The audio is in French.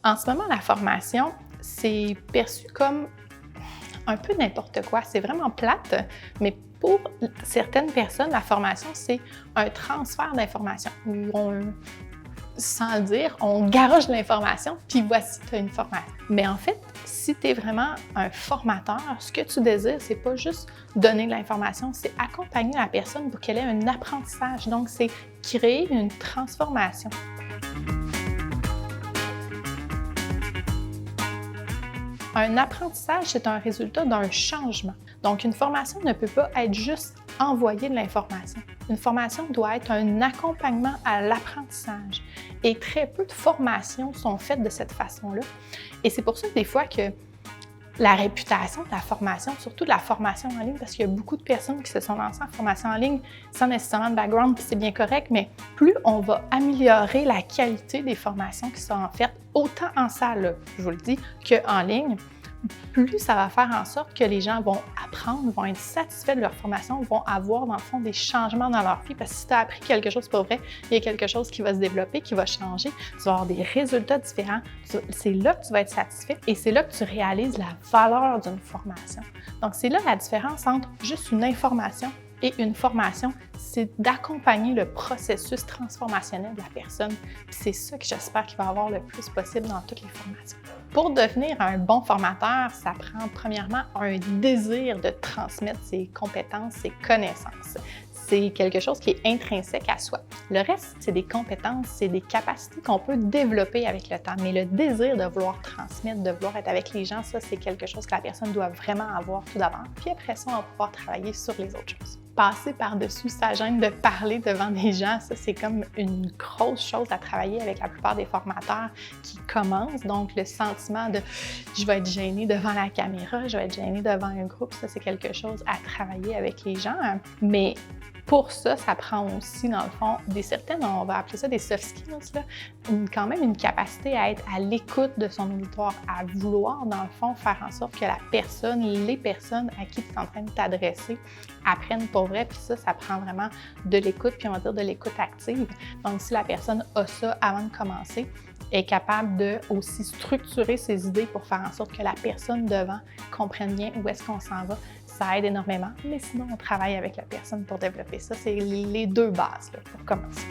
En ce moment, la formation, c'est perçu comme un peu n'importe quoi. C'est vraiment plate, mais pour certaines personnes, la formation, c'est un transfert d'informations. Sans le dire, on garoche de l'information, puis voici, tu as une formation. Mais en fait, si tu es vraiment un formateur, ce que tu désires, c'est pas juste donner de l'information, c'est accompagner la personne pour qu'elle ait un apprentissage. Donc, c'est créer une transformation. Un apprentissage, c'est un résultat d'un changement. Donc, une formation ne peut pas être juste envoyer de l'information. Une formation doit être un accompagnement à l'apprentissage. Et très peu de formations sont faites de cette façon-là. Et c'est pour ça que des fois que la réputation de la formation, surtout de la formation en ligne, parce qu'il y a beaucoup de personnes qui se sont lancées en formation en ligne sans nécessairement de background, puis c'est bien correct, mais plus on va améliorer la qualité des formations qui sont faites, autant en salle, je vous le dis, qu'en ligne, plus ça va faire en sorte que les gens vont apprendre, vont être satisfaits de leur formation, vont avoir dans le fond des changements dans leur vie. Parce que si tu as appris quelque chose pour vrai, il y a quelque chose qui va se développer, qui va changer, tu vas avoir des résultats différents. C'est là que tu vas être satisfait et c'est là que tu réalises la valeur d'une formation. Donc, c'est là la différence entre juste une information et une formation, c'est d'accompagner le processus transformationnel de la personne. Puis c'est ça que j'espère qu'il va y avoir le plus possible dans toutes les formations. Pour devenir un bon formateur, ça prend premièrement un désir de transmettre ses compétences, ses connaissances. C'est quelque chose qui est intrinsèque à soi. Le reste, c'est des compétences, c'est des capacités qu'on peut développer avec le temps. Mais le désir de vouloir transmettre, de vouloir être avec les gens, ça, c'est quelque chose que la personne doit vraiment avoir tout d'abord. Puis après ça, on va pouvoir travailler sur les autres choses. Passer par-dessus sa gêne de parler devant des gens, ça, c'est comme une grosse chose à travailler avec la plupart des formateurs qui commencent. Donc, le sentiment de « je vais être gêné devant la caméra, je vais être gêné devant un groupe », ça, c'est quelque chose à travailler avec les gens. Mais pour ça, ça prend aussi, dans le fond, on va appeler ça des soft skills, là, quand même une capacité à être à l'écoute de son auditoire, à vouloir, dans le fond, faire en sorte que les personnes à qui tu es en train de t'adresser apprennent pour vrai. Puis ça prend vraiment de l'écoute, puis on va dire de l'écoute active. Donc, si la personne a ça avant de commencer, est capable de aussi structurer ses idées pour faire en sorte que la personne devant comprenne bien où est-ce qu'on s'en va, ça aide énormément. Mais sinon, on travaille avec la personne pour développer ça. C'est les deux bases là, pour commencer.